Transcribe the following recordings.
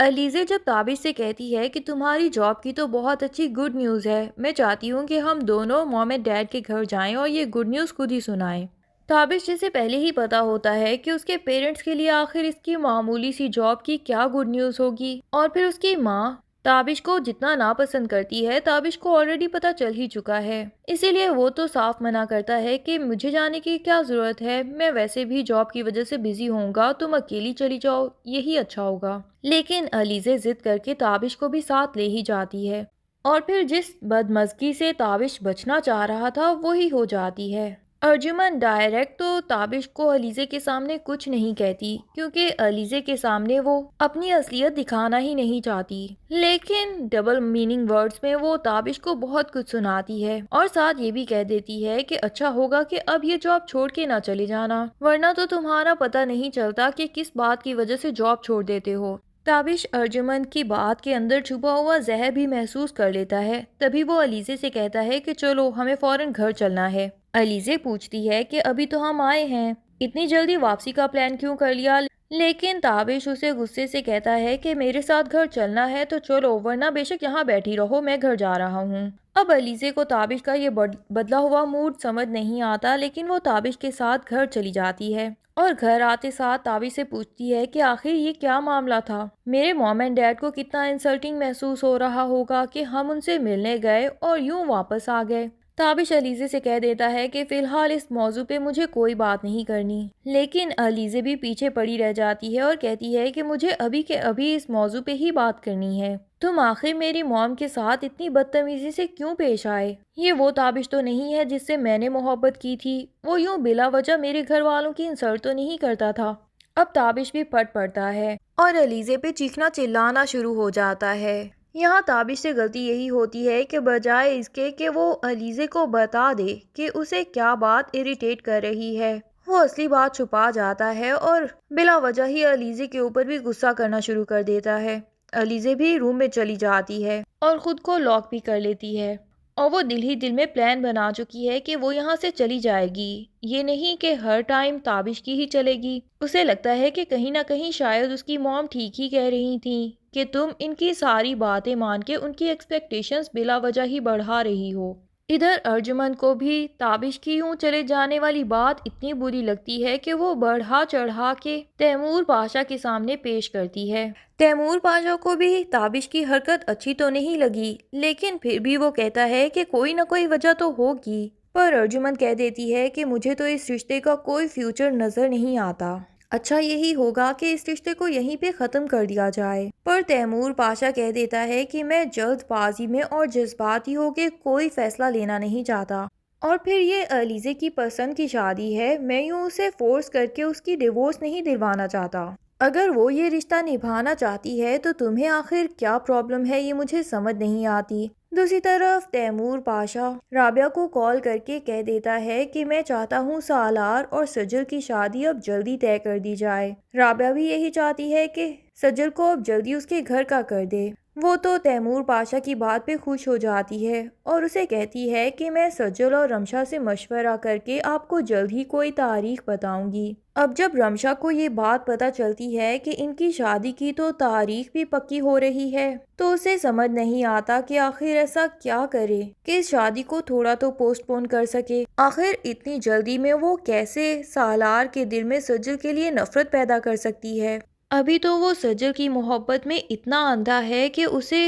अलीज़े जब ताबिश से कहती है कि तुम्हारी जॉब की तो बहुत अच्छी गुड न्यूज़ है, मैं चाहती हूँ कि हम दोनों मॉम एंड डैड के घर जाएं और ये गुड न्यूज़ खुद ही सुनाएं। ताबिश जिसे पहले ही पता होता है कि उसके पेरेंट्स के लिए आखिर इसकी मामूली सी जॉब की क्या गुड न्यूज़ होगी, और फिर उसकी माँ ताबिश को जितना नापसंद करती है ताबिश को ऑलरेडी पता चल ही चुका है। इसीलिए वो तो साफ मना करता है कि मुझे जाने की क्या ज़रूरत है, मैं वैसे भी जॉब की वजह से बिजी होऊंगा, तुम अकेली चली जाओ, यही अच्छा होगा। लेकिन अलीज़े जिद करके ताबिश को भी साथ ले ही जाती है, और फिर जिस बदमज़गी से ताबिश बचना चाह रहा था वही हो जाती है। अर्जुमन डायरेक्ट तो ताबिश को अलीज़े के सामने कुछ नहीं कहती, क्योंकि अलीज़े के सामने वो अपनी असलियत दिखाना ही नहीं चाहती। लेकिन डबल मीनिंग वर्ड्स में वो ताबिश को बहुत कुछ सुनाती है, और साथ ये भी कह देती है कि अच्छा होगा कि अब ये जॉब छोड़ के ना चले जाना, वरना तो तुम्हारा पता नहीं चलता कि किस बात की वजह से जॉब छोड़ देते हो। ताबिश अर्जुमन की बात के अंदर छुपा हुआ जहर भी महसूस कर लेता है। तभी वो अलीज़े से कहता है कि चलो हमें फौरन घर चलना है। अलीज़े पूछती है कि अभी तो हम आए हैं, इतनी जल्दी वापसी का प्लान क्यों कर लिया। लेकिन ताबिश उसे गुस्से से कहता है कि मेरे साथ घर चलना है तो चलो, वरना बेशक यहाँ बैठी रहो, मैं घर जा रहा हूँ। अब अलीज़े को ताबिश का ये बदला हुआ मूड समझ नहीं आता, लेकिन वो ताबिश के साथ घर चली जाती है, और घर आते साथ ताबिश से पूछती है कि आखिर ये क्या मामला था। मेरे मॉम एंड डैड को कितना इंसल्टिंग महसूस हो रहा होगा कि हम उनसे मिलने गए और यूं वापस आ गए। ताबिश अलीज़े से कह देता है कि फ़िलहाल इस मौजू पे मुझे कोई बात नहीं करनी, लेकिन अलीज़े भी पीछे पड़ी रह जाती है और कहती है कि मुझे अभी के अभी इस मौजू पे ही बात करनी है। तुम आखिर मेरी मॉम के साथ इतनी बदतमीज़ी से क्यों पेश आए? ये वो ताबिश तो नहीं है जिससे मैंने मोहब्बत की थी, वो यूं बिला वजह मेरे घर वालों की इंसल्ट तो नहीं करता था। अब ताबिश भी फट पड़ता है और अलीज़े पे चीखना चिल्लाना शुरू हो जाता है। यहाँ ताबिश से गलती यही होती है कि बजाय इसके कि वो अलीज़े को बता दे कि उसे क्या बात इरिटेट कर रही है, वो असली बात छुपा जाता है और बिला वजह ही अलीज़े के ऊपर भी गुस्सा करना शुरू कर देता है। अलीज़े भी रूम में चली जाती है और ख़ुद को लॉक भी कर लेती है, और वो दिल ही दिल में प्लान बना चुकी है कि वो यहाँ से चली जाएगी, ये नहीं कि हर टाइम ताबिश की ही चलेगी। उसे लगता है कि कहीं ना कहीं शायद उसकी मॉम ठीक ही कह रही थी कि तुम इनकी सारी बातें मान के उनकी एक्सपेक्टेशंस बिला वजह ही बढ़ा रही हो। इधर अर्जुमन को भी ताबिश की यूं चले जाने वाली बात इतनी बुरी लगती है कि वो बढ़ा चढ़ा के तैमूर पाशा के सामने पेश करती है। तैमूर पाशा को भी ताबिश की हरकत अच्छी तो नहीं लगी, लेकिन फिर भी वो कहता है कि कोई ना कोई वजह तो होगी। पर अर्जुमन कह देती है कि मुझे तो इस रिश्ते का कोई फ्यूचर नजर नहीं आता, अच्छा यही होगा कि इस रिश्ते को यहीं पे ख़त्म कर दिया जाए। पर तैमूर पाशा कह देता है कि मैं जल्दबाजी में और जज्बाती होकर कोई फैसला लेना नहीं चाहता, और फिर ये अलीज़े की पसंद की शादी है, मैं यूँ उसे फोर्स करके उसकी डिवोर्स नहीं दिलवाना चाहता। अगर वो ये रिश्ता निभाना चाहती है तो तुम्हें आखिर क्या प्रॉब्लम है, ये मुझे समझ नहीं आती। दूसरी तरफ तैमूर पाशा राबिया को कॉल करके कह देता है कि मैं चाहता हूँ सालार और सजल की शादी अब जल्दी तय कर दी जाए। राबिया भी यही चाहती है कि सजल को अब जल्दी उसके घर का कर दे। वो तो तैमूर पाशा की बात पे खुश हो जाती है और उसे कहती है कि मैं सजल और रमशा से मशवरा करके आपको जल्द ही कोई तारीख बताऊंगी। अब जब रमशा को ये बात पता चलती है कि इनकी शादी की तो तारीख भी पक्की हो रही है, तो उसे समझ नहीं आता कि आखिर ऐसा क्या करे कि इस शादी को थोड़ा तो पोस्टपोन कर सके। आखिर इतनी जल्दी में वो कैसे सालार के दिल में सजल के लिए नफरत पैदा कर सकती है। अभी तो वो सजल की मोहब्बत में इतना अंधा है कि उसे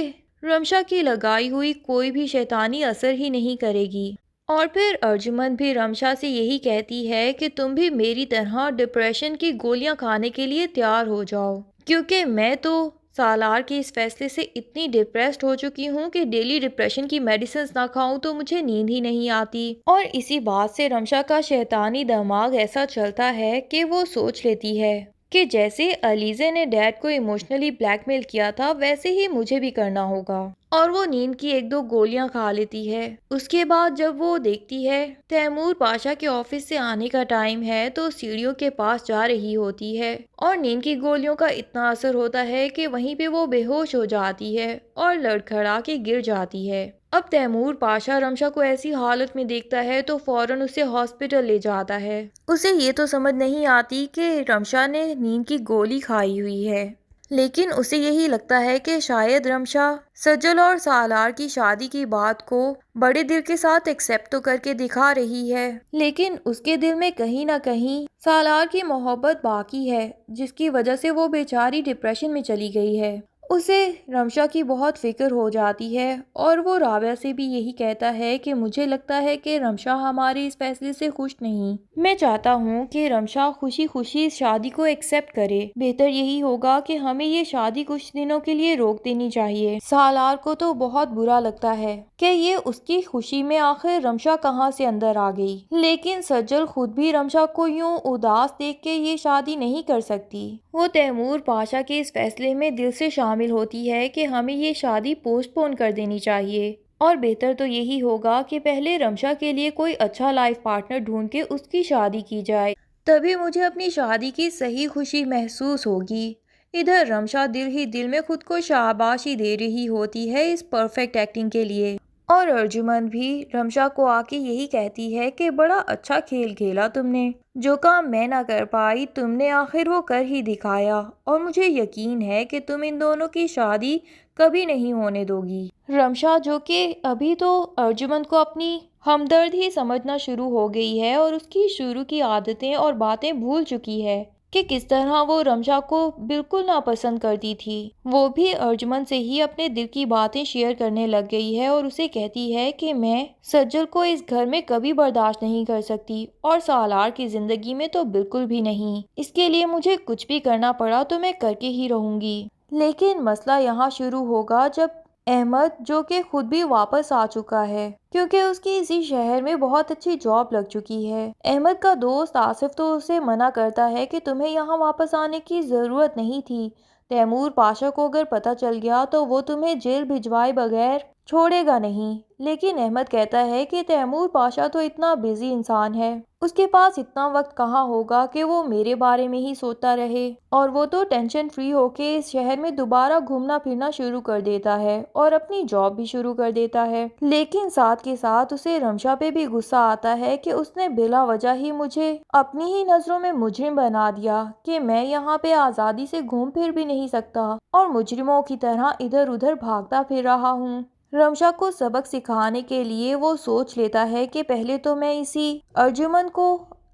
रमशा की लगाई हुई कोई भी शैतानी असर ही नहीं करेगी। और फिर अर्जुमन भी रमशा से यही कहती है कि तुम भी मेरी तरह डिप्रेशन की गोलियां खाने के लिए तैयार हो जाओ, क्योंकि मैं तो सालार के इस फैसले से इतनी डिप्रेस्ड हो चुकी हूँ कि डेली डिप्रेशन की मेडिसिन ना खाऊं तो मुझे नींद ही नहीं आती। और इसी बात से रमशा का शैतानी दिमाग ऐसा चलता है कि वो सोच लेती है कि जैसे अलीज़े ने डैड को इमोशनली ब्लैकमेल किया था वैसे ही मुझे भी करना होगा, और वो नींद की एक दो गोलियां खा लेती है। उसके बाद जब वो देखती है तैमूर पाशा के ऑफिस से आने का टाइम है तो सीढ़ियों के पास जा रही होती है, और नींद की गोलियों का इतना असर होता है कि वहीं पे वो बेहोश हो जाती है और लड़खड़ा के गिर जाती है। अब तैमूर पाशा रमशा को ऐसी हालत में देखता है तो फौरन उसे हॉस्पिटल ले जाता है। उसे ये तो समझ नहीं आती कि रमशा ने नींद की गोली खाई हुई है। लेकिन उसे यही लगता है कि शायद रमशा सज्जल और सालार की शादी की बात को बड़े दिल के साथ एक्सेप्ट तो करके दिखा रही है, लेकिन उसके दिल में कहीं ना कहीं सालार की मोहब्बत बाकी है, जिसकी वजह से वो बेचारी डिप्रेशन में चली गई है। उसे रमशा की बहुत फिक्र हो जाती है और वो राबिया से भी यही कहता है कि मुझे लगता है कि रमशा हमारे इस फैसले से खुश नहीं। मैं चाहता हूँ कि रमशा खुशी खुशी इस शादी को एक्सेप्ट करे। बेहतर यही होगा कि हमें ये शादी कुछ दिनों के लिए रोक देनी चाहिए। सालार को तो बहुत बुरा लगता है कि ये उसकी खुशी में आखिर रमशा कहाँ से अंदर आ गई, लेकिन सज्जल खुद भी रमशा को यूं उदास देख के ये शादी नहीं कर सकती। वो तैमूर पाशा के इस फैसले में दिल से शामिल होती है कि हमें ये शादी पोस्टपोन कर देनी चाहिए और बेहतर तो यही होगा कि पहले रमशा के लिए कोई अच्छा लाइफ पार्टनर ढूंढ के उसकी शादी की जाए, तभी मुझे अपनी शादी की सही खुशी महसूस होगी। इधर रमशा दिल ही दिल में खुद को शाबाशी दे रही होती है इस परफेक्ट एक्टिंग के लिए, और अर्जुमंद भी रमशा को आके यही कहती है कि बड़ा अच्छा खेल खेला तुमने, जो काम मैं ना कर पाई तुमने आखिर वो कर ही दिखाया, और मुझे यकीन है कि तुम इन दोनों की शादी कभी नहीं होने दोगी। रमशा, जो कि अभी तो अर्जुमंद को अपनी हमदर्द ही समझना शुरू हो गई है और उसकी शुरू की आदतें और बातें भूल चुकी है कि किस तरह वो रमशा को बिल्कुल नापसंद करती थी, वो भी अर्जुमंद से ही अपने दिल की बातें शेयर करने लग गई है और उसे कहती है कि मैं सज्जल को इस घर में कभी बर्दाश्त नहीं कर सकती और सालार की जिंदगी में तो बिल्कुल भी नहीं। इसके लिए मुझे कुछ भी करना पड़ा तो मैं करके ही रहूंगी। लेकिन मसला यहाँ शुरू होगा जब अहमद, जो कि खुद भी वापस आ चुका है क्योंकि उसकी इसी शहर में बहुत अच्छी जॉब लग चुकी है। अहमद का दोस्त आसिफ तो उसे मना करता है कि तुम्हें यहाँ वापस आने की ज़रूरत नहीं थी। तैमूर पाशा को अगर पता चल गया तो वो तुम्हें जेल भिजवाए बगैर छोड़ेगा नहीं। लेकिन अहमद कहता है कि तैमूर पाशा तो इतना बिजी इंसान है, उसके पास इतना वक्त कहाँ होगा कि वो मेरे बारे में ही सोचता रहे, और वो तो टेंशन फ्री होके इस शहर में दोबारा घूमना फिरना शुरू कर देता है और अपनी जॉब भी शुरू कर देता है। लेकिन साथ के साथ उसे रमशा पे भी गुस्सा आता है कि उसने बिला वजह ही मुझे अपनी ही नजरों में मुजरिम बना दिया कि मैं यहाँ पे आजादी से घूम फिर भी नहीं सकता और मुजरिमों की तरह इधर उधर भागता फिर रहा हूँ। रमशा को सबक सिखाने के लिए वो सोच लेता है कि पहले तो मैं इसी अर्जुमन को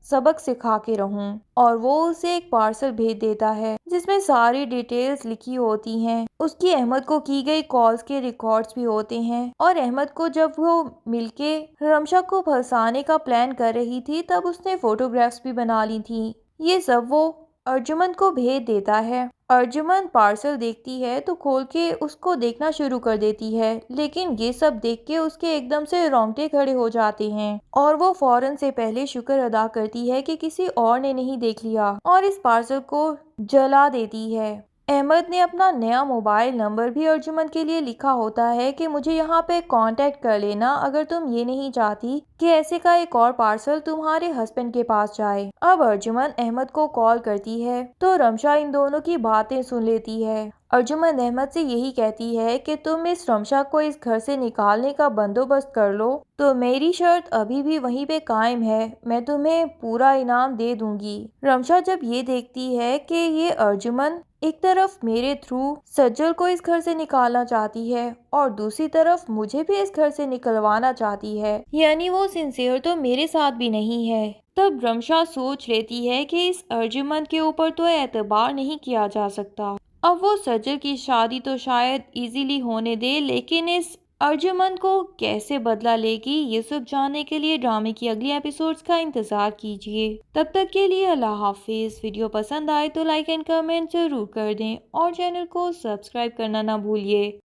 सबक सिखा के रहूं, और वो उसे एक पार्सल भेज देता है जिसमें सारी डिटेल्स लिखी होती हैं। उसकी अहमद को की गई कॉल्स के रिकॉर्ड्स भी होते हैं, और अहमद को जब वो मिलके रमशा को फंसाने का प्लान कर रही थी तब उसने फोटोग्राफ्स भी बना ली थी। ये सब वो अर्जुमन को भेज देता है। अर्जुमन पार्सल देखती है तो खोल के उसको देखना शुरू कर देती है, लेकिन ये सब देख के उसके एकदम से रोंगटे खड़े हो जाते हैं और वो फौरन से पहले शुक्र अदा करती है कि किसी और ने नहीं देख लिया और इस पार्सल को जला देती है। अहमद ने अपना नया मोबाइल नंबर भी अर्जुमन के लिए लिखा होता है कि मुझे यहाँ पे कांटेक्ट कर लेना अगर तुम ये नहीं चाहती कि ऐसे का एक और पार्सल तुम्हारे हस्बैंड के पास जाए। अब अर्जुमन अहमद को कॉल करती है तो रमशा इन दोनों की बातें सुन लेती है। अर्जुमन अहमद से यही कहती है कि तुम इस रमशा को इस घर से निकालने का बंदोबस्त कर लो तो मेरी शर्त अभी भी वहीं पे कायम है, मैं तुम्हें पूरा इनाम दे दूंगी। रमशा जब ये देखती है कि ये अर्जुमन एक तरफ मेरे थ्रू सज्जल को इस घर से निकालना चाहती है और दूसरी तरफ मुझे भी इस घर से निकलवाना चाहती है, यानी वो सिंसियर तो मेरे साथ भी नहीं है, तब रमशा सोच लेती है कि इस अर्जुमन के ऊपर तो एतबार नहीं किया जा सकता। अब वो सज्जल की शादी तो शायद इजीली होने दे, लेकिन इस अर्जुमन को कैसे बदला लेगी ये सब जानने के लिए ड्रामे की अगली एपिसोड्स का इंतजार कीजिए। तब तक के लिए अल्लाह हाफिज। वीडियो पसंद आए तो लाइक एंड कमेंट जरूर कर दें और चैनल को सब्सक्राइब करना ना भूलिए।